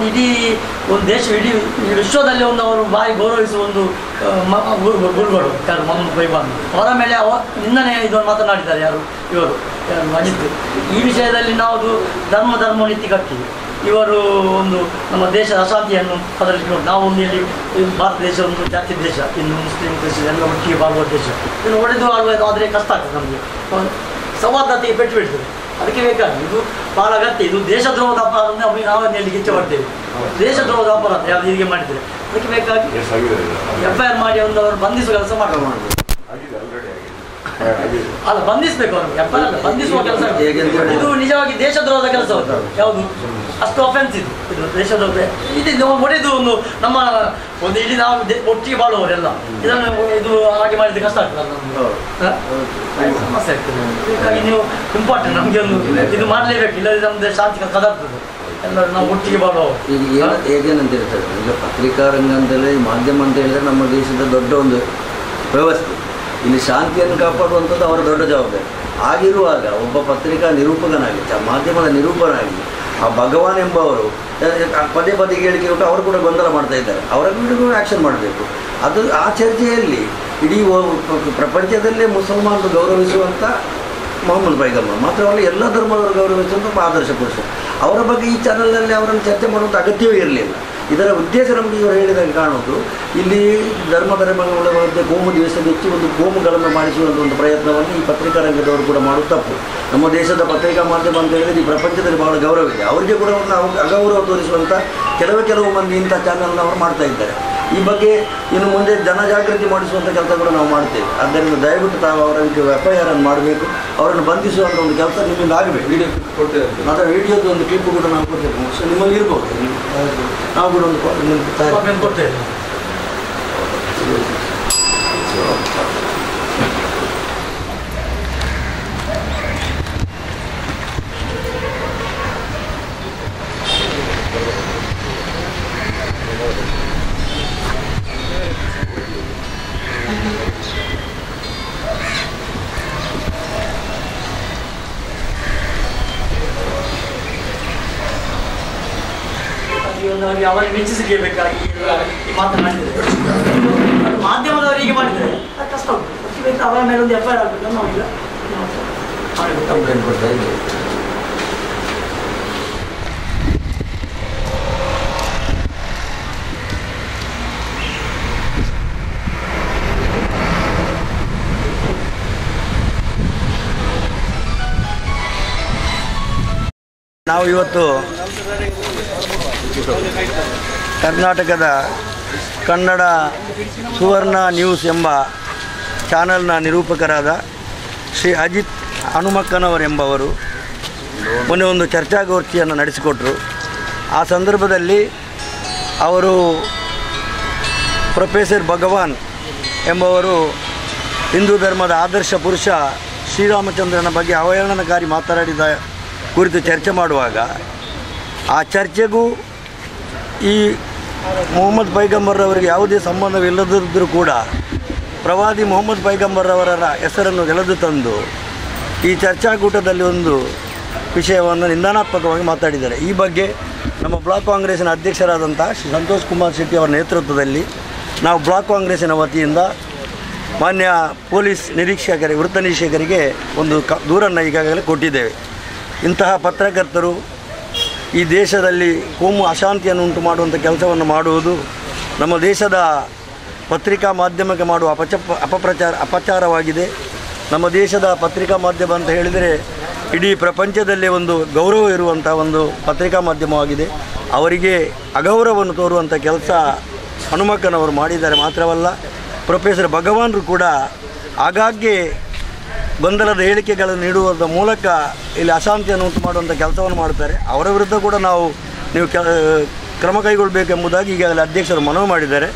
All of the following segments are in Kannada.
ಇಡೀ ಒಂದು ದೇಶ ಇಡೀ ವಿಶ್ವದಲ್ಲಿ ಒಂದು ಅವರು ಬಾರಿ ಗೌರವಿಸುವ ಒಂದು ಗುರುಗಳು ಯಾರು ಮೊಹಮ್ಮದ್ ಪೈಗಂಬರ್ ಅವರ ಮೇಲೆ ನಿನ್ನೆ ಇದನ್ನು ಮಾತನಾಡಿದ್ದಾರೆ ಯಾರು ಇವರು ಅಜಿತ್. ಈ ವಿಷಯದಲ್ಲಿ ನಾವು ಧರ್ಮ ನೀತಿ ಕಟ್ಟಿ ಇವರು ಒಂದು ನಮ್ಮ ದೇಶದ ಅಶಾಂತಿಯನ್ನು ಕದಲಿಸಿಕೊಂಡು ನಾವು ಒಂದು ಇಲ್ಲಿ ಭಾರತ ದೇಶ ಒಂದು ಜಾತಿ ದೇಶ, ಇನ್ನು ಮುಸ್ಲಿಂ ದೇಶ ಎಲ್ಲ ಒಟ್ಟಿಗೆ ಬಾಳುವ ದೇಶ, ಇದನ್ನು ಹೊಡೆದು ಆಳುವುದು ಆದರೆ ಕಷ್ಟ ಆಗ್ತದೆ. ನಮಗೆ ಸೌಹಾರ್ದತೆಗೆ ಪೆಟ್ಟು ಬಿಡ್ತದೆ. ಅದಕ್ಕೆ ಬೇಕಾಗಿ ಇದು ಭಾಳ ಅಗತ್ಯ. ಇದು ದೇಶದ್ರೋಹದ ಅಪರಾಧ ಅಂದರೆ ನಾವೇ ಹೇಳಲಿಕ್ಕೆ ಇಚ್ಛೆಪಡ್ತೇವೆ. ದೇಶದ್ರೋಹದ ಅಪರಾಧ ಯಾವುದು ಹೀಗೆ ಮಾಡಿದರೆ ಅದಕ್ಕೆ ಬೇಕಾಗಿ FIR ಮಾಡಿ ಒಂದು ಅವರು ಬಂಧಿಸುವ ಕೆಲಸ ಮಾಡಬೇಕು. ಅಲ್ಲ, ಬಂಧಿಸಬೇಕು ಅವರು. FIR ಬಂಧಿಸುವ ಕೆಲಸ. ಇದು ನಿಜವಾಗಿ ದೇಶದ್ರೋಹದ ಕೆಲಸ. ಯಾವುದು ಅಷ್ಟು ಅಫೆನ್ಸ್ ಇದು ದೇಶದ್ರೋಹ. ಇದು ಹೊಡೆದು ಒಂದು ನಮ್ಮ ಒಂದು ಇಡೀ ನಾವು ಒಟ್ಟಿಗೆ ಬಾಳುವವರೆಲ್ಲ ಇದನ್ನು ಇದು ಹಾಗೆ ಮಾಡಿದ್ರೆ ಕಷ್ಟ ಆಗ್ತದೆ. ನಮ್ಗೆ ಸಮಸ್ಯೆ ಆಗ್ತದೆ. ಹೀಗಾಗಿ ನೀವು ಇಂಪಾರ್ಟೆಂಟ್ ನಮಗೆ ಒಂದು ಇದು ಮಾಡಲೇಬೇಕು. ಇಲ್ಲದೆ ನಮ್ಮದು ಶಾಂತಿ ಕದಾಗ್ತದೆ. ಎಲ್ಲರೂ ನಾವು ಒಟ್ಟಿಗೆ ಬಾಳುವವರು. ಈಗ ಹೇಗೇನಂತ ಹೇಳ್ತಾರೆ, ಈಗ ಪತ್ರಿಕಾ ರಂಗ ಅಂತೇಳಿ ಮಾಧ್ಯಮ ಅಂತ ಹೇಳಿದರೆ ನಮ್ಮ ದೇಶದ ದೊಡ್ಡ ಒಂದು ವ್ಯವಸ್ಥೆ. ಇಲ್ಲಿ ಶಾಂತಿಯನ್ನು ಕಾಪಾಡುವಂಥದ್ದು ಅವರ ದೊಡ್ಡ ಜವಾಬ್ದಾರಿ. ಆಗಿರುವಾಗ ಒಬ್ಬ ಪತ್ರಿಕಾ ನಿರೂಪಕನಾಗಿ, ಮಾಧ್ಯಮದ ನಿರೂಪಕನಾಗಿ ಆ ಭಗವಾನ್ ಎಂಬವರು ಪದೇ ಹೇಳಿಕೆ ಉಂಟು, ಅವರು ಕೂಡ ಗೊಂದಲ ಮಾಡ್ತಾ ಇದ್ದಾರೆ. ಅವರ ವಿರುದ್ಧ ಆ್ಯಕ್ಷನ್ ಮಾಡಬೇಕು. ಅದು ಆ ಚರ್ಚೆಯಲ್ಲಿ ಇಡೀ ಪ್ರಪಂಚದಲ್ಲೇ ಮುಸಲ್ಮಾನರು ಗೌರವಿಸುವಂಥ ಮೊಹಮ್ಮದ್ ಪೈಗಂಬರ್ ಮಾತ್ರವಲ್ಲ, ಎಲ್ಲ ಧರ್ಮದವರು ಗೌರವಿಸುವಂಥ ಆದರ್ಶ ಪುರುಷ. ಅವರ ಬಗ್ಗೆ ಈ ಚಾನಲ್ನಲ್ಲಿ ಅವರನ್ನು ಚರ್ಚೆ ಮಾಡುವಂಥ ಅಗತ್ಯವೇ ಇರಲಿಲ್ಲ. ಇದರ ಉದ್ದೇಶ ನಮಗೆ ಇವರು ಹೇಳಿದಾಗ ಕಾಣೋದು, ಇಲ್ಲಿ ಧರ್ಮಗಳ ಮಧ್ಯೆ ಕೋಮು ದಿವಸದ ಹೆಚ್ಚು ಒಂದು ಕೋಮುಗಳನ್ನು ಮಾಡಿಸುವಂಥ ಒಂದು ಪ್ರಯತ್ನವನ್ನು ಈ ಪತ್ರಿಕಾ ರಂಗದವರು ಕೂಡ ಮಾಡೋದು ತಪ್ಪು. ನಮ್ಮ ದೇಶದ ಪತ್ರಿಕಾ ಮಾಧ್ಯಮ ಅಂತ ಹೇಳಿದರೆ ಈ ಪ್ರಪಂಚದಲ್ಲಿ ಬಹಳ ಗೌರವ ಇದೆ. ಅವರಿಗೆ ಕೂಡ ಒಂದು ಅಗೌರವ ತೋರಿಸುವಂಥ ಕೆಲವು ಮಂದಿ ಇಂಥ ಚಾನಲ್ನ ಅವರು ಮಾಡ್ತಾ ಇದ್ದಾರೆ. ಈ ಬಗ್ಗೆ ಇನ್ನು ಮುಂದೆ ಜನಜಾಗೃತಿ ಮಾಡಿಸುವಂಥ ಕೆಲಸ ಕೂಡ ನಾವು ಮಾಡ್ತೇವೆ. ಆದ್ದರಿಂದ ದಯವಿಟ್ಟು ತಾವು ಅವರ FIR ಅನ್ನು ಮಾಡಬೇಕು, ಅವರನ್ನು ಬಂಧಿಸುವಂಥ ಒಂದು ಕೆಲಸ ನಿಮ್ಮಿಂದ ಆಗಬೇಕು. ವಿಡಿಯೋ ಕೊಡ್ತೇವೆ, ಮತ್ತು ವಿಡಿಯೋದು ಒಂದು ಕ್ಲಿಪ್ ಕೂಡ ನಾವು ಕೊಡ್ತೇವೆ. ಸೊ ನಿಮ್ಮಲ್ಲಿ ಇರ್ಬೋದು, ನಾವು ಕೂಡ ಒಂದು ಕೊಡ್ತೇವೆ. ಅವರಿಗೆ ಮೆಚ್ಚಿಸಲೇಬೇಕಾಗಿ ಮಾತನಾಡಿದರೆ ಮಾಧ್ಯಮದವರಿಗೆ ಮಾಡಿದರೆ ಅದು ಕಷ್ಟ ಉಂಟು. ಅವರ ಮೇಲೆ ಒಂದು FIR ಆಗಬೇಕು. ನಾವು ಈಗ ಕಂಪ್ಲೇಂಟ್ ಕೊಡ್ತಾ ಇದ್ದೇವೆ. ನಾವು ಇವತ್ತು ಕರ್ನಾಟಕದ ಕನ್ನಡ ಸುವರ್ಣ ನ್ಯೂಸ್ ಎಂಬ ಚಾನಲ್ನ ನಿರೂಪಕರಾದ ಶ್ರೀ ಅಜಿತ್ ಹನುಮಕ್ಕನವರೆಂಬವರು ಮೊನ್ನೆ ಒಂದು ಚರ್ಚಾಗೋಷ್ಠಿಯನ್ನು ನಡೆಸಿಕೊಟ್ಟರು. ಆ ಸಂದರ್ಭದಲ್ಲಿ ಅವರು ಪ್ರೊಫೆಸರ್ ಭಗವಾನ್ ಎಂಬವರು ಹಿಂದೂ ಧರ್ಮದ ಆದರ್ಶ ಪುರುಷ ಶ್ರೀರಾಮಚಂದ್ರನ ಬಗ್ಗೆ ಅವಹೇಳನಕಾರಿ ಮಾತನಾಡಿದ ಕುರಿತು ಚರ್ಚೆ ಮಾಡುವಾಗ ಆ ಚರ್ಚೆಗೂ ಈ ಮೊಹಮ್ಮದ್ ಪೈಗಂಬರ್ರವರಿಗೆ ಯಾವುದೇ ಸಂಬಂಧವಿಲ್ಲದಿದ್ದರೂ ಕೂಡ ಪ್ರವಾದಿ ಮೊಹಮ್ಮದ್ ಪೈಗಂಬರ್ರವರ ಹೆಸರನ್ನು ಎಳೆದು ತಂದು ಈ ಚರ್ಚಾಕೂಟದಲ್ಲಿ ಒಂದು ವಿಷಯವನ್ನು ನಿಂದನಾತ್ಮಕವಾಗಿ ಮಾತಾಡಿದ್ದಾರೆ. ಈ ಬಗ್ಗೆ ನಮ್ಮ ಬ್ಲಾಕ್ ಕಾಂಗ್ರೆಸ್ಸಿನ ಅಧ್ಯಕ್ಷರಾದಂಥ ಶ್ರೀ ಸಂತೋಷ್ ಕುಮಾರ್ ಶೆಟ್ಟಿ ಅವರ ನೇತೃತ್ವದಲ್ಲಿ ನಾವು ಬ್ಲಾಕ್ ಕಾಂಗ್ರೆಸ್ಸಿನ ವತಿಯಿಂದ ಮಾನ್ಯ ಪೊಲೀಸ್ ನಿರೀಕ್ಷಕರಿಗೆ, ವೃತ್ತ ನಿರೀಕ್ಷಕರಿಗೆ ಒಂದು ದೂರನ್ನು ಈಗಾಗಲೇ ಕೊಟ್ಟಿದ್ದೇವೆ. ಇಂತಹ ಪತ್ರಕರ್ತರು ಈ ದೇಶದಲ್ಲಿ ಕೋಮು ಅಶಾಂತಿಯನ್ನು ಉಂಟು ಮಾಡುವಂಥ ಕೆಲಸವನ್ನು ಮಾಡುವುದು ನಮ್ಮ ದೇಶದ ಪತ್ರಿಕಾ ಮಾಧ್ಯಮಕ್ಕೆ ಮಾಡುವ ಅಪಚಾರವಾಗಿದೆ. ನಮ್ಮ ದೇಶದ ಪತ್ರಿಕಾ ಮಾಧ್ಯಮ ಅಂತ ಹೇಳಿದರೆ ಇಡೀ ಪ್ರಪಂಚದಲ್ಲೇ ಒಂದು ಗೌರವ ಇರುವಂಥ ಒಂದು ಪತ್ರಿಕಾ ಮಾಧ್ಯಮವಾಗಿದೆ. ಅವರಿಗೆ ಅಗೌರವವನ್ನು ತೋರುವಂಥ ಕೆಲಸ ಹನುಮಕ್ಕನವರು ಮಾಡಿದ್ದಾರೆ. ಮಾತ್ರವಲ್ಲ, ಪ್ರೊಫೆಸರ್ ಭಗವಾನ್ರು ಕೂಡ ಆಗಾಗ್ಗೆ ಗೊಂದಲದ ಹೇಳಿಕೆಗಳನ್ನು ನೀಡುವುದರ ಮೂಲಕ ಇಲ್ಲಿ ಅಶಾಂತಿಯನ್ನು ಉಂಟು ಮಾಡುವಂಥ ಕೆಲಸವನ್ನು ಮಾಡುತ್ತಾರೆ. ಅವರ ವಿರುದ್ಧ ಕೂಡ ನೀವು ಕ್ರಮ ಕೈಗೊಳ್ಳಬೇಕೆಂಬುದಾಗಿ ಈಗಾಗಲೇ ಅಧ್ಯಕ್ಷರು ಮನವಿ ಮಾಡಿದ್ದಾರೆ.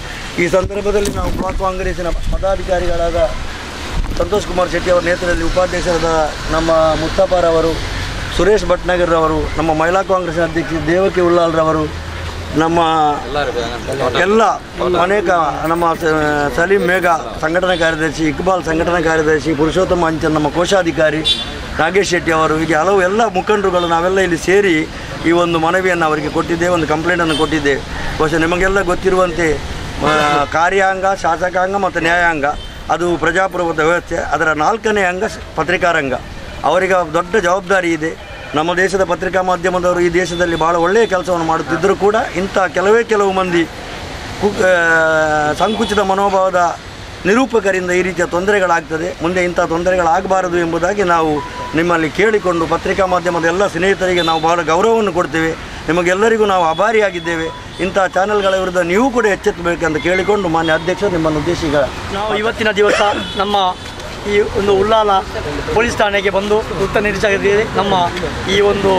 ಈ ಸಂದರ್ಭದಲ್ಲಿ ನಾವು ಬ್ಲಾಕ್ ಕಾಂಗ್ರೆಸ್ಸಿನ ಪದಾಧಿಕಾರಿಗಳಾದ ಸಂತೋಷ್ ಕುಮಾರ್ ಶೆಟ್ಟಿ ಅವರ ನೇತೃತ್ವದಲ್ಲಿ ಉಪಾಧ್ಯಕ್ಷರಾದ ನಮ್ಮ ಮುಸ್ತಫಾರವರು, ಸುರೇಶ್ ಭಟ್ನಗರ್ರವರು, ನಮ್ಮ ಮಹಿಳಾ ಕಾಂಗ್ರೆಸ್ಸಿನ ಅಧ್ಯಕ್ಷ ದೇವಕಿ ಉಳ್ಳಾಲ್ರವರು, ನಮ್ಮ ಎಲ್ಲ ಅನೇಕ ನಮ್ಮ ಸಲೀಂ ಮೇಘ ಸಂಘಟನಾ ಕಾರ್ಯದರ್ಶಿ, ಇಕ್ಬಾಲ್ ಸಂಘಟನಾ ಕಾರ್ಯದರ್ಶಿ, ಪುರುಷೋತ್ತಮ ಅಂಚನ್ ನಮ್ಮ ಕೋಶಾಧಿಕಾರಿ, ನಾಗೇಶ್ ಶೆಟ್ಟಿ ಅವರು, ಹೀಗೆ ಹಲವು ಎಲ್ಲ ಮುಖಂಡರುಗಳು ನಾವೆಲ್ಲ ಇಲ್ಲಿ ಸೇರಿ ಈ ಒಂದು ಮನವಿಯನ್ನು ಅವರಿಗೆ ಕೊಟ್ಟಿದ್ದೇವೆ, ಒಂದು ಕಂಪ್ಲೇಂಟನ್ನು ಕೊಟ್ಟಿದ್ದೇವೆ. ಬಹುಶಃ ನಿಮಗೆಲ್ಲ ಗೊತ್ತಿರುವಂತೆ ಕಾರ್ಯಾಂಗ, ಶಾಸಕಾಂಗ ಮತ್ತು ನ್ಯಾಯಾಂಗ ಅದು ಪ್ರಜಾಪ್ರಭುತ್ವ ವ್ಯವಸ್ಥೆ, ಅದರ 4ನೇ ಅಂಗ ಪತ್ರಿಕಾರಂಗ. ಅವರಿಗೆ ದೊಡ್ಡ ಜವಾಬ್ದಾರಿ ಇದೆ. ನಮ್ಮ ದೇಶದ ಪತ್ರಿಕಾ ಮಾಧ್ಯಮದವರು ಈ ದೇಶದಲ್ಲಿ ಭಾಳ ಒಳ್ಳೆಯ ಕೆಲಸವನ್ನು ಮಾಡುತ್ತಿದ್ದರೂ ಕೂಡ ಇಂಥ ಕೆಲವು ಮಂದಿ ಸಂಕುಚಿತ ಮನೋಭಾವದ ನಿರೂಪಕರಿಂದ ಈ ರೀತಿಯ ತೊಂದರೆಗಳಾಗ್ತದೆ. ಮುಂದೆ ಇಂಥ ತೊಂದರೆಗಳಾಗಬಾರದು ಎಂಬುದಾಗಿ ನಾವು ನಿಮ್ಮಲ್ಲಿ ಕೇಳಿಕೊಂಡು ಪತ್ರಿಕಾ ಮಾಧ್ಯಮದ ಎಲ್ಲ ಸ್ನೇಹಿತರಿಗೆ ನಾವು ಭಾಳ ಗೌರವವನ್ನು ಕೊಡ್ತೇವೆ. ನಿಮಗೆಲ್ಲರಿಗೂ ನಾವು ಆಭಾರಿಯಾಗಿದ್ದೇವೆ. ಇಂಥ ಚಾನೆಲ್ಗಳ ವಿರುದ್ಧ ನೀವು ಕೂಡ ಎಚ್ಚೆತ್ತಬೇಕಂತ ಕೇಳಿಕೊಂಡು ಮಾನ್ಯ ಅಧ್ಯಕ್ಷ ನಿಮ್ಮನ್ನು ಉದ್ದೇಶಿಗ ನಾವು ಇವತ್ತಿನ ದಿವಸ ನಮ್ಮ ಈ ಒಂದು ಉಳ್ಳಾಲ ಪೊಲೀಸ್ ಠಾಣೆಗೆ ಬಂದು ವೃತ್ತ ನಿರೀಕ್ಷಕರಿಗೆ ನಮ್ಮ ಈ ಒಂದು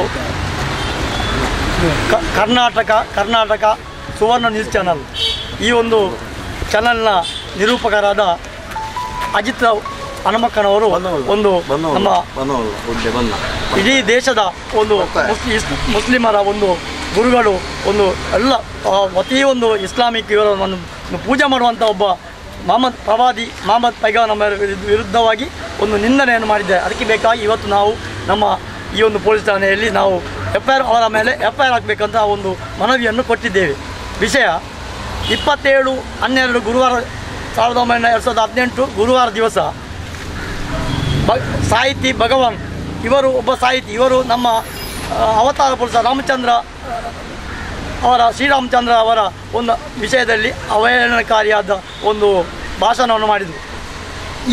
ಕರ್ನಾಟಕ ಸುವರ್ಣ ನ್ಯೂಸ್ ಚಾನಲ್, ಈ ಒಂದು ಚಾನಲ್ನ ನಿರೂಪಕರಾದ ಅಜಿತ್ ರಾವ್ ಹನುಮಕ್ಕನವರು ಒಂದು ನಮ್ಮ ಇಡೀ ದೇಶದ ಒಂದು ಮುಸ್ಲಿಮರ ಒಂದು ಗುರುಗಳು, ಒಂದು ಎಲ್ಲ ಪ್ರತಿಯೊಂದು ಇಸ್ಲಾಮಿಕ್ ಇವರನ್ನು ಪೂಜೆ ಮಾಡುವಂಥ ಒಬ್ಬ ಮೊಹಮ್ಮದ್ ಪೈಗಂಬರ್ ವಿರುದ್ಧವಾಗಿ ಒಂದು ನಿಂದನೆಯನ್ನು ಮಾಡಿದ್ದಾರೆ. ಅದಕ್ಕೆ ಬೇಕಾಗಿ ಇವತ್ತು ನಾವು ನಮ್ಮ ಈ ಒಂದು ಪೊಲೀಸ್ ಠಾಣೆಯಲ್ಲಿ ನಾವು ಅವರ ಮೇಲೆ FIR ಹಾಕಬೇಕಂತ ಒಂದು ಮನವಿಯನ್ನು ಕೊಟ್ಟಿದ್ದೇವೆ. ವಿಷಯ 27/12 ಗುರುವಾರ 2018 ಗುರುವಾರ ದಿವಸ ಸಾಹಿತಿ ಭಗವಾನ್ ಇವರು ಒಬ್ಬ ಸಾಹಿತಿ, ಇವರು ನಮ್ಮ ಅವತಾರ ಪುರುಷ ಶ್ರೀರಾಮಚಂದ್ರ ಅವರ ಒಂದು ವಿಷಯದಲ್ಲಿ ಅವಹೇಳನಕಾರಿಯಾದ ಒಂದು ಭಾಷಣವನ್ನು ಮಾಡಿದರು.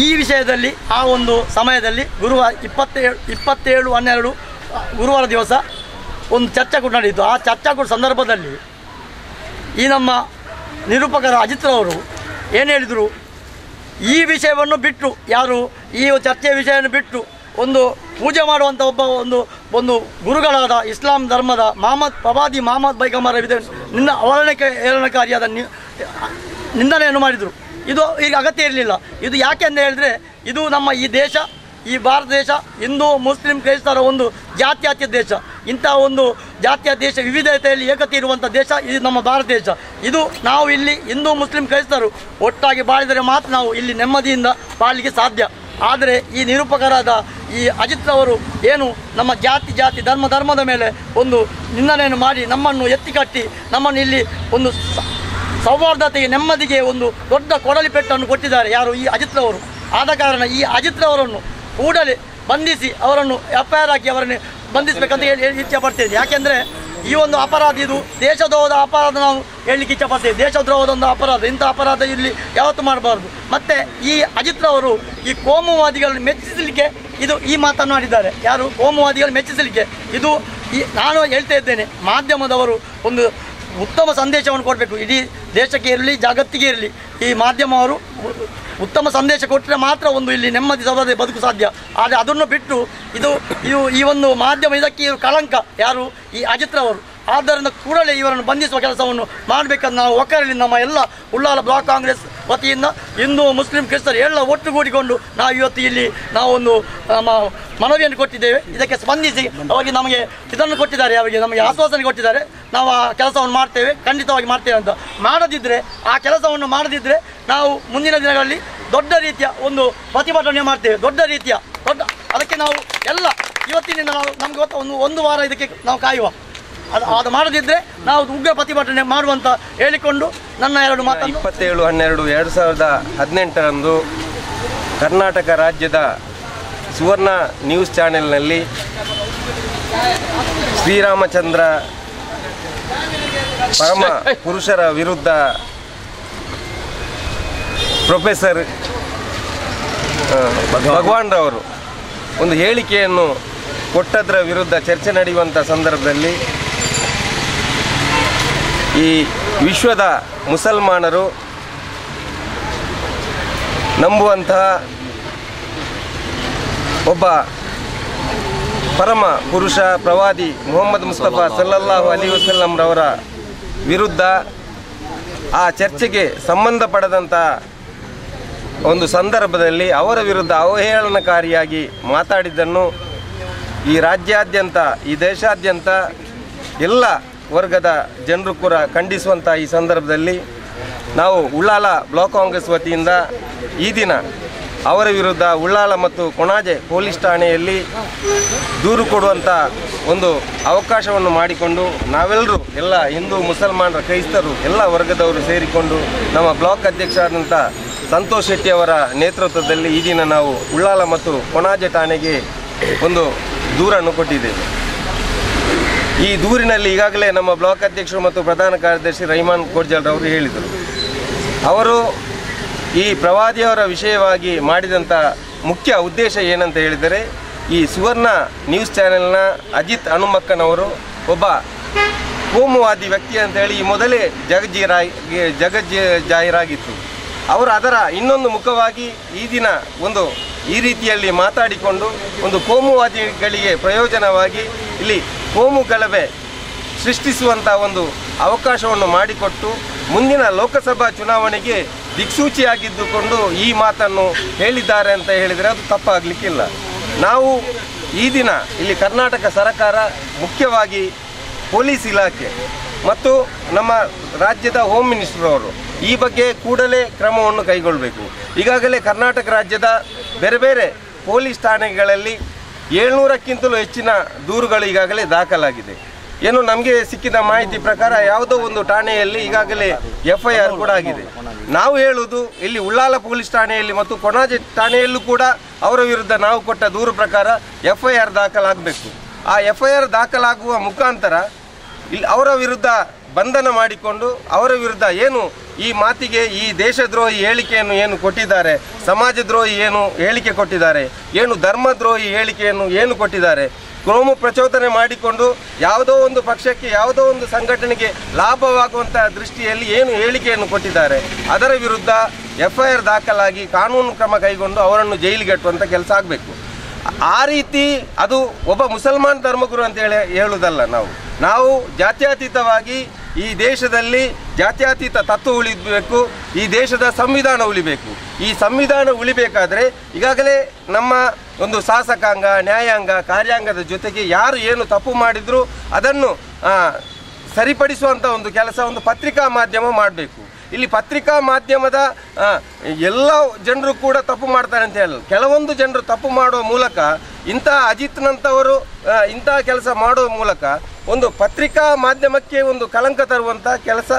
ಈ ವಿಷಯದಲ್ಲಿ ಆ ಒಂದು ಸಮಯದಲ್ಲಿ ಗುರುವಾರ 27/12 ಗುರುವಾರ ದಿವಸ ಒಂದು ಚರ್ಚಾಕೂಟ ನಡೆಯಿತು. ಆ ಚರ್ಚಾಕೂಟ ಸಂದರ್ಭದಲ್ಲಿ ಈ ನಮ್ಮ ನಿರೂಪಕರ ಅಜಿತ್ ರವರು ಏನು ಹೇಳಿದರು, ಈ ವಿಷಯವನ್ನು ಬಿಟ್ಟು, ಯಾರು ಈ ಚರ್ಚೆಯ ವಿಷಯವನ್ನು ಬಿಟ್ಟು ಒಂದು ಪೂಜೆ ಮಾಡುವಂಥ ಒಂದು ಗುರುಗಳಾದ ಇಸ್ಲಾಂ ಧರ್ಮದ ಮೊಹಮ್ಮದ್ ಪೈಗಂಬರ್ ಹೇಳನಕಾರಿಯಾದ ನಿಂದನೆಯನ್ನು ಮಾಡಿದರು. ಇದು ಈಗ ಅಗತ್ಯ ಇರಲಿಲ್ಲ. ಇದು ಯಾಕೆ ಅಂತ ಹೇಳಿದ್ರೆ, ಇದು ನಮ್ಮ ಈ ದೇಶ, ಈ ಭಾರತ ದೇಶ ಹಿಂದೂ ಮುಸ್ಲಿಂ ಕ್ರೈಸ್ತರ ಒಂದು ಜಾತ್ಯತೀತ ದೇಶ. ಇಂಥ ಒಂದು ಜಾತ್ಯ ದೇಶ, ವಿವಿಧತೆಯಲ್ಲಿ ಏಕತೆ ಇರುವಂಥ ದೇಶ ಇದು ನಮ್ಮ ಭಾರತ ದೇಶ. ಇದು ನಾವು ಇಲ್ಲಿ ಹಿಂದೂ ಮುಸ್ಲಿಂ ಕ್ರೈಸ್ತರು ಒಟ್ಟಾಗಿ ಬಾಳಿದರೆ ಮಾತ್ರ ನಾವು ಇಲ್ಲಿ ನೆಮ್ಮದಿಯಿಂದ ಬಾಳಲಿಕ್ಕೆ ಸಾಧ್ಯ. ಆದರೆ ಈ ನಿರೂಪಕರಾದ ಈ ಅಜಿತ್ ಅವರು ಏನು ನಮ್ಮ ಜಾತಿ ಧರ್ಮದ ಮೇಲೆ ಒಂದು ನಿಂದನೆಯನ್ನು ಮಾಡಿ ನಮ್ಮನ್ನು ಎತ್ತಿಕಟ್ಟಿ ನಮ್ಮನ್ನು ಇಲ್ಲಿ ಒಂದು ಸೌಹಾರ್ದತೆಗೆ ನೆಮ್ಮದಿಗೆ ಒಂದು ದೊಡ್ಡ ಕೊಡಲಿ ಪೆಟ್ಟನ್ನು ಕೊಟ್ಟಿದ್ದಾರೆ. ಯಾರು? ಈ ಅಜಿತ್ ಅವರು. ಆದ ಕಾರಣ ಈ ಅಜಿತ್ ಅವರನ್ನು ಕೂಡಲೇ ಬಂಧಿಸಿ ಅವರನ್ನು FIR ಹಾಕಿ ಅವರನ್ನು ಬಂಧಿಸಬೇಕಂತ ಹೇಳಿ ಇಚ್ಛೆ ಪಡ್ತೇನೆ. ಯಾಕೆಂದರೆ ಈ ಒಂದು ಅಪರಾಧ ಇದು ದೇಶದ್ರೋಹದ ಅಪರಾಧ ನಾವು ಹೇಳಲಿಕ್ಕೆ ಇಚ್ಛೆ ಪಡ್ತೇವೆ. ದೇಶದ್ರೋಹದ ಒಂದು ಅಪರಾಧ, ಇಂಥ ಅಪರಾಧ ಇಲ್ಲಿ ಯಾವತ್ತೂ ಮಾಡಬಾರ್ದು. ಮತ್ತು ಈ ಅಜಿತ್ ಅವರು ಈ ಕೋಮುವಾದಿಗಳನ್ನು ಮೆಚ್ಚಿಸಲಿಕ್ಕೆ ಈ ಮಾತನ್ನು ಆಡಿದ್ದಾರೆ. ಯಾರು? ಕೋಮುವಾದಿಗಳನ್ನು ಮೆಚ್ಚಿಸಲಿಕ್ಕೆ. ಇದು ನಾನು ಹೇಳ್ತಾ ಇದ್ದೇನೆ, ಮಾಧ್ಯಮದವರು ಒಂದು ಉತ್ತಮ ಸಂದೇಶವನ್ನು ಕೊಡಬೇಕು. ಇಡೀ ದೇಶಕ್ಕೆ ಇರಲಿ, ಜಗತ್ತಿಗೆ ಇರಲಿ, ಈ ಮಾಧ್ಯಮವರು ಉತ್ತಮ ಸಂದೇಶ ಕೊಟ್ಟರೆ ಮಾತ್ರ ಒಂದು ಇಲ್ಲಿ ನೆಮ್ಮದಿ ಸೌಹಾರ್ದ ಬದುಕು ಸಾಧ್ಯ. ಆದರೆ ಅದನ್ನು ಬಿಟ್ಟು ಈ ಒಂದು ಮಾಧ್ಯಮ ಇದಕ್ಕೆ ಕಳಂಕ. ಯಾರು? ಈ ಅಜಿತ್ ಅವರು. ಆದ್ದರಿಂದ ಕೂಡಲೇ ಇವರನ್ನು ಬಂಧಿಸುವ ಕೆಲಸವನ್ನು ಮಾಡಬೇಕಂತ ನಾವು ಒಕ್ಕರಲ್ಲಿ ನಮ್ಮ ಎಲ್ಲ ಉಳ್ಳಾಲ ಬ್ಲಾಕ್ ಕಾಂಗ್ರೆಸ್ ವತಿಯಿಂದ ಹಿಂದೂ ಮುಸ್ಲಿಂ ಕ್ರಿಸ್ತರು ಎಲ್ಲ ಒಟ್ಟುಗೂಡಿಕೊಂಡು ನಾವು ಇವತ್ತು ಇಲ್ಲಿ ಒಂದು ಮನವಿಯನ್ನು ಕೊಟ್ಟಿದ್ದೇವೆ. ಇದಕ್ಕೆ ಸ್ಪಂದಿಸಿ ಅವರಿಗೆ ನಮಗೆ ಇದನ್ನು ಕೊಟ್ಟಿದ್ದಾರೆ, ಅವರಿಗೆ ನಮಗೆ ಆಶ್ವಾಸನೆ ಕೊಟ್ಟಿದ್ದಾರೆ. ನಾವು ಆ ಕೆಲಸವನ್ನು ಮಾಡ್ತೇವೆ, ಖಂಡಿತವಾಗಿ ಮಾಡ್ತೇವೆ ಅಂತ. ಆ ಕೆಲಸವನ್ನು ಮಾಡದಿದ್ದರೆ ನಾವು ಮುಂದಿನ ದಿನಗಳಲ್ಲಿ ದೊಡ್ಡ ರೀತಿಯ ಒಂದು ಪ್ರತಿಭಟನೆ ಮಾಡ್ತೇವೆ. ಅದಕ್ಕೆ ನಾವು ಎಲ್ಲ ಇವತ್ತಿನಿಂದ ನಮಗೆ ಒಂದು ವಾರ ಇದಕ್ಕೆ ನಾವು ಕಾಯುವ. ಅದು ಮಾಡದಿದ್ದರೆ ನಾವು ಉಗ್ರ ಪ್ರತಿಭಟನೆ ಮಾಡುವಂತ ಹೇಳಿಕೊಂಡು ನನ್ನ 2 ಮಾತು. 27/12/2018 ಕರ್ನಾಟಕ ರಾಜ್ಯದ ಸುವರ್ಣ ನ್ಯೂಸ್ ಚಾನೆಲ್ನಲ್ಲಿ ಶ್ರೀರಾಮಚಂದ್ರ ಪರಮ ಪುರುಷರ ವಿರುದ್ಧ ಪ್ರೊಫೆಸರ್ ಭಗವಾನ್ ರವರು ಒಂದು ಹೇಳಿಕೆಯನ್ನು ಕೊಟ್ಟದರ ವಿರುದ್ಧ ಚರ್ಚೆ ನಡೆಯುವಂಥ ಸಂದರ್ಭದಲ್ಲಿ ಈ ವಿಶ್ವದ ಮುಸಲ್ಮಾನರು ನಂಬುವಂತಹ ಒಬ್ಬ ಪರಮ ಪುರುಷ ಪ್ರವಾದಿ ಮುಹಮ್ಮದ್ ಮುಸ್ತಫಾ ಸಲ್ಲಲ್ಲಾಹು ಅಲೈಹಿ ವಸಲ್ಲಂ ರವರ ವಿರುದ್ಧ ಆ ಚರ್ಚೆಗೆ ಸಂಬಂಧಪಡದಂಥ ಒಂದು ಸಂದರ್ಭದಲ್ಲಿ ಅವರ ವಿರುದ್ಧ ಅವಹೇಳನಕಾರಿಯಾಗಿ ಮಾತಾಡಿದ್ದನ್ನು ಈ ರಾಜ್ಯಾದ್ಯಂತ, ಈ ದೇಶಾದ್ಯಂತ ಎಲ್ಲ ವರ್ಗದ ಜನರು ಕೂಡ ಖಂಡಿಸುವಂಥ ಈ ಸಂದರ್ಭದಲ್ಲಿ ನಾವು ಉಳ್ಳಾಲ ಬ್ಲಾಕ್ ಕಾಂಗ್ರೆಸ್ ವತಿಯಿಂದ ಈ ದಿನ ಅವರ ವಿರುದ್ಧ ಉಳ್ಳಾಲ ಮತ್ತು ಕೊಣಾಜೆ ಪೊಲೀಸ್ ಠಾಣೆಯಲ್ಲಿ ದೂರು ಕೊಡುವಂಥ ಒಂದು ಅವಕಾಶವನ್ನು ಮಾಡಿಕೊಂಡು ನಾವೆಲ್ಲರೂ ಎಲ್ಲ ಹಿಂದೂ ಮುಸಲ್ಮಾನರ ಕ್ರೈಸ್ತರು ಎಲ್ಲ ವರ್ಗದವರು ಸೇರಿಕೊಂಡು ನಮ್ಮ ಬ್ಲಾಕ್ ಅಧ್ಯಕ್ಷರಾದಂಥ ಸಂತೋಷ್ ಶೆಟ್ಟಿ ಅವರ ನೇತೃತ್ವದಲ್ಲಿ ಈ ದಿನ ನಾವು ಉಳ್ಳಾಲ ಮತ್ತು ಕೊಣಾಜೆ ಠಾಣೆಗೆ ಒಂದು ದೂರನ್ನು ಕೊಟ್ಟಿದ್ದೇವೆ. ಈ ದೂರಿನಲ್ಲಿ ಈಗಾಗಲೇ ನಮ್ಮ ಬ್ಲಾಕ್ ಅಧ್ಯಕ್ಷರು ಮತ್ತು ಪ್ರಧಾನ ಕಾರ್ಯದರ್ಶಿ ರೈಮಾನ್ ಕೋರ್ಜಲ್ ಅವರು ಹೇಳಿದರು. ಅವರು ಈ ಪ್ರವಾದಿಯವರ ವಿಷಯವಾಗಿ ಮಾಡಿದಂಥ ಮುಖ್ಯ ಉದ್ದೇಶ ಏನಂತ ಹೇಳಿದರೆ, ಈ ಸುವರ್ಣ ನ್ಯೂಸ್ ಚಾನೆಲ್ನ ಅಜಿತ್ ಹನುಮಕ್ಕನವರು ಒಬ್ಬ ಕೋಮುವಾದಿ ವ್ಯಕ್ತಿ ಅಂತೇಳಿ ಮೊದಲೇ ಜಗಜ್ಜಾಹೀರಾಗಿತ್ತು. ಅವರು ಅದರ ಇನ್ನೊಂದು ಮುಖವಾಗಿ ಈ ದಿನ ಒಂದು ಈ ರೀತಿಯಲ್ಲಿ ಮಾತಾಡಿಕೊಂಡು ಒಂದು ಕೋಮುವಾದಿಗಳಿಗೆ ಪ್ರಯೋಜನವಾಗಿ ಇಲ್ಲಿ ಕೋಮು ಗಲಭೆ ಸೃಷ್ಟಿಸುವಂಥ ಒಂದು ಅವಕಾಶವನ್ನು ಮಾಡಿಕೊಟ್ಟು ಮುಂದಿನ ಲೋಕಸಭಾ ಚುನಾವಣೆಗೆ ದಿಕ್ಸೂಚಿಯಾಗಿದ್ದುಕೊಂಡು ಈ ಮಾತನ್ನು ಹೇಳಿದ್ದಾರೆ ಅಂತ ಹೇಳಿದರೆ ಅದು ತಪ್ಪಾಗಲಿಕ್ಕಿಲ್ಲ. ನಾವು ಈ ದಿನ ಇಲ್ಲಿ ಕರ್ನಾಟಕ ಸರ್ಕಾರ, ಮುಖ್ಯವಾಗಿ ಪೊಲೀಸ್ ಇಲಾಖೆ ಮತ್ತು ನಮ್ಮ ರಾಜ್ಯದ ಹೋಮ್ ಮಿನಿಸ್ಟರ್ ಅವರು ಈ ಬಗ್ಗೆ ಕೂಡಲೇ ಕ್ರಮವನ್ನು ಕೈಗೊಳ್ಳಬೇಕು. ಈಗಾಗಲೇ ಕರ್ನಾಟಕ ರಾಜ್ಯದ ಬೇರೆ ಬೇರೆ ಪೊಲೀಸ್ ಠಾಣೆಗಳಲ್ಲಿ 700ಕ್ಕಿಂತಲೂ ಹೆಚ್ಚಿನ ದೂರುಗಳು ಈಗಾಗಲೇ ದಾಖಲಾಗಿದೆ. ಏನು ನಮಗೆ ಸಿಕ್ಕಿದ ಮಾಹಿತಿ ಪ್ರಕಾರ ಯಾವುದೋ ಒಂದು ಠಾಣೆಯಲ್ಲಿ ಈಗಾಗಲೇ FIR ಕೂಡ ಆಗಿದೆ. ನಾವು ಹೇಳುವುದು ಇಲ್ಲಿ ಉಳ್ಳಾಲ ಪೊಲೀಸ್ ಠಾಣೆಯಲ್ಲಿ ಮತ್ತು ಕೊಣಾಜೆ ಠಾಣೆಯಲ್ಲೂ ಕೂಡ ಅವರ ವಿರುದ್ಧ ನಾವು ಕೊಟ್ಟ ದೂರು ಪ್ರಕಾರ FIR ದಾಖಲಾಗಬೇಕು. ಆ FIR ದಾಖಲಾಗುವ ಮುಖಾಂತರ ಇಲ್ಲಿ ಅವರ ವಿರುದ್ಧ ಬಂಧನ ಮಾಡಿಕೊಂಡು ಅವರ ವಿರುದ್ಧ ಏನು ಈ ಮಾತಿಗೆ ಈ ದೇಶದ್ರೋಹಿ ಹೇಳಿಕೆಯನ್ನು ಏನು ಕೊಟ್ಟಿದ್ದಾರೆ, ಸಮಾಜದ್ರೋಹಿ ಏನು ಹೇಳಿಕೆ ಕೊಟ್ಟಿದ್ದಾರೆ, ಏನು ಧರ್ಮದ್ರೋಹಿ ಹೇಳಿಕೆಯನ್ನು ಏನು ಕೊಟ್ಟಿದ್ದಾರೆ, ಕೋಮು ಪ್ರಚೋದನೆ ಮಾಡಿಕೊಂಡು ಯಾವುದೋ ಒಂದು ಪಕ್ಷಕ್ಕೆ ಯಾವುದೋ ಒಂದು ಸಂಘಟನೆಗೆ ಲಾಭವಾಗುವಂಥ ದೃಷ್ಟಿಯಲ್ಲಿ ಏನು ಹೇಳಿಕೆಯನ್ನು ಕೊಟ್ಟಿದ್ದಾರೆ, ಅದರ ವಿರುದ್ಧ FIR ದಾಖಲಾಗಿ ಕಾನೂನು ಕ್ರಮ ಕೈಗೊಂಡು ಅವರನ್ನು ಜೈಲಿಗೆ ಅಟ್ಟುವಂಥ ಕೆಲಸ ಆಗಬೇಕು. ಆ ರೀತಿ ಅದು ಒಬ್ಬ ಮುಸಲ್ಮಾನ್ ಧರ್ಮಗುರು ಅಂತ ಹೇಳುವುದಲ್ಲ. ನಾವು ಜಾತ್ಯತೀತವಾಗಿ ಈ ದೇಶದಲ್ಲಿ ಜಾತ್ಯತೀತ ತತ್ವ ಉಳಿಬೇಕು, ಈ ದೇಶದ ಸಂವಿಧಾನ ಉಳಿಬೇಕು. ಈ ಸಂವಿಧಾನ ಉಳಿಬೇಕಾದರೆ ಈಗಾಗಲೇ ನಮ್ಮ ಒಂದು ಶಾಸಕಾಂಗ, ನ್ಯಾಯಾಂಗ, ಕಾರ್ಯಾಂಗದ ಜೊತೆಗೆ ಯಾರು ಏನು ತಪ್ಪು ಮಾಡಿದರೂ ಅದನ್ನು ಸರಿಪಡಿಸುವಂಥ ಒಂದು ಕೆಲಸ ಒಂದು ಪತ್ರಿಕಾ ಮಾಧ್ಯಮ ಮಾಡಬೇಕು. ಇಲ್ಲಿ ಪತ್ರಿಕಾ ಮಾಧ್ಯಮದ ಎಲ್ಲ ಜನರು ಕೂಡ ತಪ್ಪು ಮಾಡ್ತಾರೆ ಅಂತ ಹೇಳಲ್ಲ. ಕೆಲವೊಂದು ಜನರು ತಪ್ಪು ಮಾಡುವ ಮೂಲಕ ಇಂಥ ಅಜಿತ್ನಂಥವರು ಇಂಥ ಕೆಲಸ ಮಾಡುವ ಮೂಲಕ ಒಂದು ಪತ್ರಿಕಾ ಮಾಧ್ಯಮಕ್ಕೆ ಒಂದು ಕಳಂಕ ತರುವಂಥ ಕೆಲಸ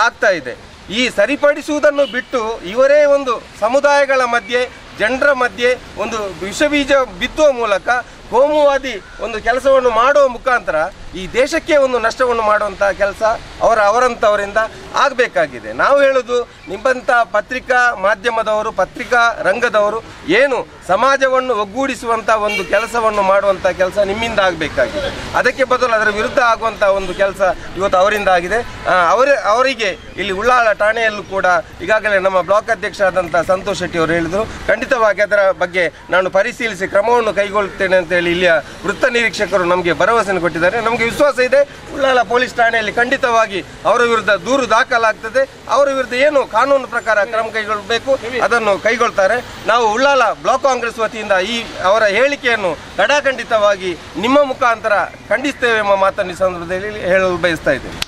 ಆಗ್ತಾ ಇದೆ. ಈ ಸರಿಪಡಿಸುವುದನ್ನು ಬಿಟ್ಟು ಇವರೇ ಒಂದು ಸಮುದಾಯಗಳ ಮಧ್ಯೆ, ಜನರ ಮಧ್ಯೆ ಒಂದು ವಿಷಬೀಜ ಬಿತ್ತುವ ಮೂಲಕ ಕೋಮುವಾದಿ ಒಂದು ಕೆಲಸವನ್ನು ಮಾಡುವ ಮುಖಾಂತರ ಈ ದೇಶಕ್ಕೆ ಒಂದು ನಷ್ಟವನ್ನು ಮಾಡುವಂಥ ಕೆಲಸ ಅವರಂಥವರಿಂದ ಆಗಬೇಕಾಗಿದೆ. ನಾವು ಹೇಳೋದು, ನಿಮ್ಮಂಥ ಪತ್ರಿಕಾ ಮಾಧ್ಯಮದವರು, ಪತ್ರಿಕಾ ರಂಗದವರು ಏನು ಸಮಾಜವನ್ನು ಒಗ್ಗೂಡಿಸುವಂಥ ಒಂದು ಕೆಲಸವನ್ನು ಮಾಡುವಂಥ ಕೆಲಸ ನಿಮ್ಮಿಂದ ಆಗಬೇಕಾಗಿದೆ. ಅದಕ್ಕೆ ಬದಲು ಅದರ ವಿರುದ್ಧ ಆಗುವಂಥ ಒಂದು ಕೆಲಸ ಇವತ್ತು ಅವರಿಂದ ಆಗಿದೆ. ಅವರಿಗೆ ಇಲ್ಲಿ ಉಳ್ಳಾಲ ಠಾಣೆಯಲ್ಲೂ ಕೂಡ ಈಗಾಗಲೇ ನಮ್ಮ ಬ್ಲಾಕ್ ಅಧ್ಯಕ್ಷರಾದಂಥ ಸಂತೋಷ್ ಶೆಟ್ಟಿ ಅವರು ಹೇಳಿದರು, ಖಂಡಿತವಾಗಿ ಅದರ ಬಗ್ಗೆ ನಾನು ಪರಿಶೀಲಿಸಿ ಕ್ರಮವನ್ನು ಕೈಗೊಳ್ಳುತ್ತೇನೆ ಅಂತೇಳಿ ಇಲ್ಲಿಯ ವೃತ್ತ ನಿರೀಕ್ಷಕರು ನಮಗೆ ಭರವಸೆಯನ್ನು ಕೊಟ್ಟಿದ್ದಾರೆ. ನಮಗೆ ವಿಶ್ವಾಸ ಇದೆ, ಉಳ್ಳಾಲ ಪೊಲೀಸ್ ಠಾಣೆಯಲ್ಲಿ ಖಂಡಿತವಾಗಿ ಅವರ ವಿರುದ್ಧ ದೂರು ದಾಖಲಾಗ್ತದೆ. ಅವರ ವಿರುದ್ಧ ಏನು ಕಾನೂನು ಪ್ರಕಾರ ಕ್ರಮ ಕೈಗೊಳ್ಳಬೇಕು ಅದನ್ನು ಕೈಗೊಳ್ತಾರೆ. ನಾವು ಉಳ್ಳಾಲ ಬ್ಲಾಕ್ ಕಾಂಗ್ರೆಸ್ ವತಿಯಿಂದ ಈ ಅವರ ಹೇಳಿಕೆಯನ್ನು ಖಡಾಖಂಡಿತವಾಗಿ ನಿಮ್ಮ ಮುಖಾಂತರ ಖಂಡಿಸ್ತೇವೆ ಎಂಬ ಮಾತನ್ನು ಈ ಸಂದರ್ಭದಲ್ಲಿ ಹೇಳಲು ಬಯಸ್ತಾ ಇದ್ದೇವೆ.